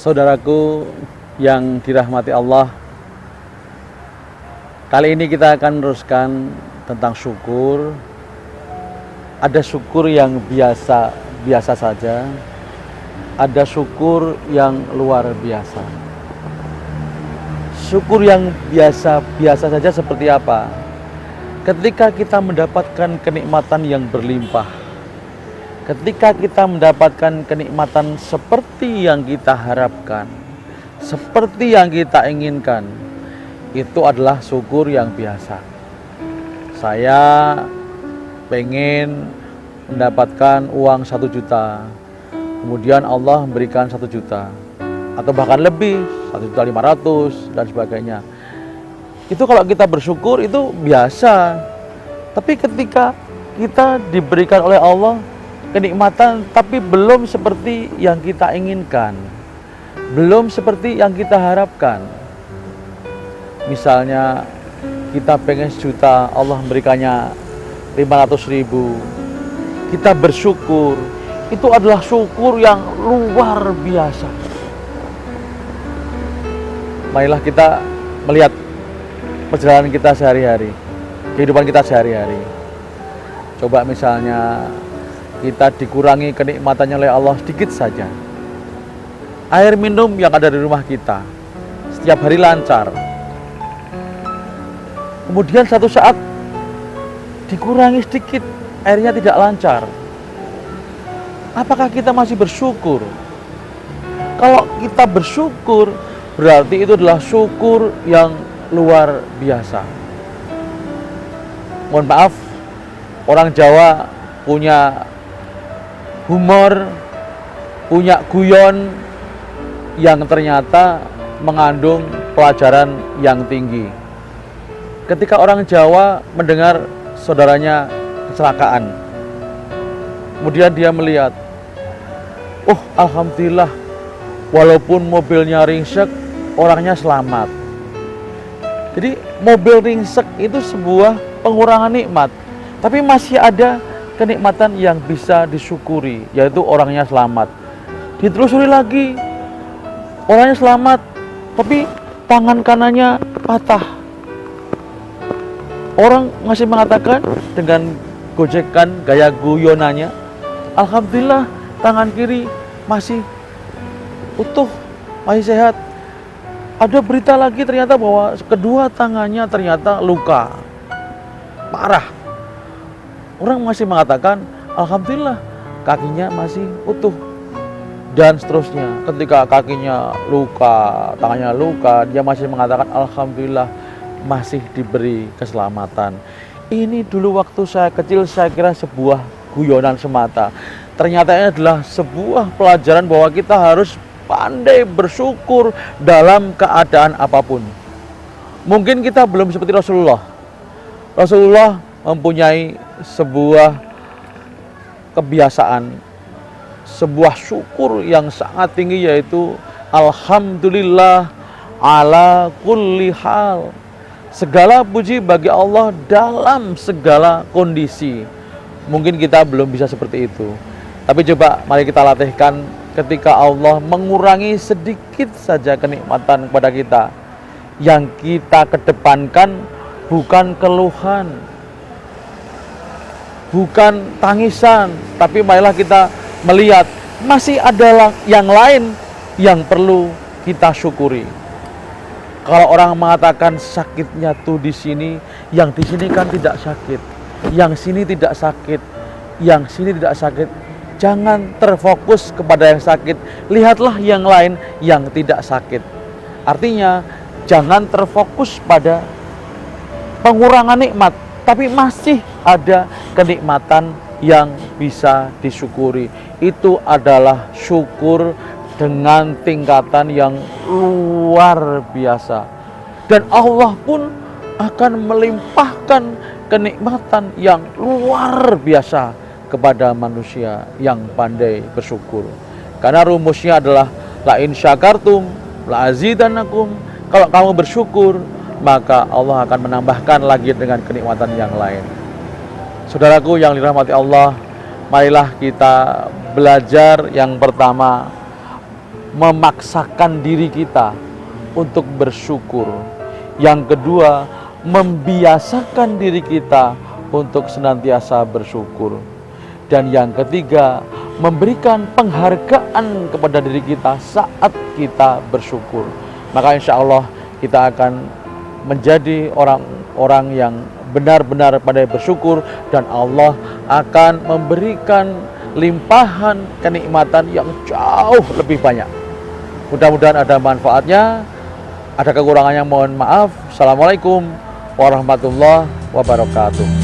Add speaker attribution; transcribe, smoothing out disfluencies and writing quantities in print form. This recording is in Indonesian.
Speaker 1: Saudaraku yang dirahmati Allah, kali ini kita akan meneruskan tentang syukur. Ada syukur yang biasa saja, ada syukur yang luar biasa. Syukur yang biasa saja seperti apa? Ketika kita mendapatkan kenikmatan yang berlimpah, ketika kita mendapatkan kenikmatan seperti yang kita harapkan, seperti yang kita inginkan, itu adalah syukur yang biasa. Saya pengen mendapatkan uang 1 juta, kemudian Allah memberikan 1 juta, atau bahkan lebih, 1.500.000 dan sebagainya. Itu kalau kita bersyukur itu biasa. Tapi ketika kita diberikan oleh Allah kenikmatan tapi belum seperti yang kita inginkan, belum seperti yang kita harapkan. Misalnya kita pengen 1 juta, Allah memberikannya 500.000. Kita bersyukur, itu adalah syukur yang luar biasa. Marilah kita melihat perjalanan kita sehari-hari, kehidupan kita sehari-hari. Coba misalnya kita dikurangi kenikmatannya oleh Allah sedikit saja. Air minum yang ada di rumah kita setiap hari lancar, kemudian satu saat dikurangi sedikit, airnya tidak lancar. Apakah kita masih bersyukur? Kalau kita bersyukur, berarti itu adalah syukur yang luar biasa. Mohon maaf, orang Jawa punya humor, punya guyon yang ternyata mengandung pelajaran yang tinggi. Ketika orang Jawa mendengar saudaranya kecelakaan, kemudian dia melihat, oh alhamdulillah, walaupun mobilnya ringsek, orangnya selamat. Jadi mobil ringsek itu sebuah pengurangan nikmat, tapi masih ada kenikmatan yang bisa disyukuri, yaitu orangnya selamat. Ditelusuri lagi, orangnya selamat, tapi tangan kanannya patah. Orang masih mengatakan dengan gojekan gaya guyonannya, alhamdulillah tangan kiri masih utuh, masih sehat. Ada berita lagi ternyata bahwa kedua tangannya ternyata luka parah. Orang masih mengatakan, alhamdulillah kakinya masih utuh. Dan seterusnya, ketika kakinya luka, tangannya luka, dia masih mengatakan, alhamdulillah masih diberi keselamatan. Ini dulu waktu saya kecil saya kira sebuah guyonan semata. Ternyata ini adalah sebuah pelajaran bahwa kita harus pandai bersyukur dalam keadaan apapun. Mungkin kita belum seperti Rasulullah. Rasulullah mempunyai sebuah kebiasaan, sebuah syukur yang sangat tinggi, yaitu alhamdulillah ala kulli hal. Segala puji bagi Allah dalam segala kondisi. Mungkin kita belum bisa seperti itu, tapi coba mari kita latihkan ketika Allah mengurangi sedikit saja kenikmatan kepada kita. Yang kita kedepankan bukan keluhan, bukan tangisan, tapi marilah kita melihat masih ada yang lain yang perlu kita syukuri. Kalau orang mengatakan sakitnya tuh di sini, yang di sini kan tidak sakit, yang sini tidak sakit, yang sini tidak sakit. Jangan terfokus kepada yang sakit, lihatlah yang lain yang tidak sakit. Artinya jangan terfokus pada pengurangan nikmat, tapi masih ada kenikmatan yang bisa disyukuri. Itu adalah syukur dengan tingkatan yang luar biasa. Dan Allah pun akan melimpahkan kenikmatan yang luar biasa kepada manusia yang pandai bersyukur. Karena rumusnya adalah la in syakartum la azidannakum. Kalau kamu bersyukur, maka Allah akan menambahkan lagi dengan kenikmatan yang lain. Saudaraku yang dirahmati Allah, marilah kita belajar yang pertama, memaksakan diri kita untuk bersyukur. Yang kedua, membiasakan diri kita untuk senantiasa bersyukur. Dan yang ketiga, memberikan penghargaan kepada diri kita saat kita bersyukur. Maka insya Allah kita akan menjadi orang-orang yang benar-benar pandai bersyukur, dan Allah akan memberikan limpahan kenikmatan yang jauh lebih banyak. Mudah-mudahan ada manfaatnya. Ada kekurangannya mohon maaf. Assalamualaikum warahmatullahi wabarakatuh.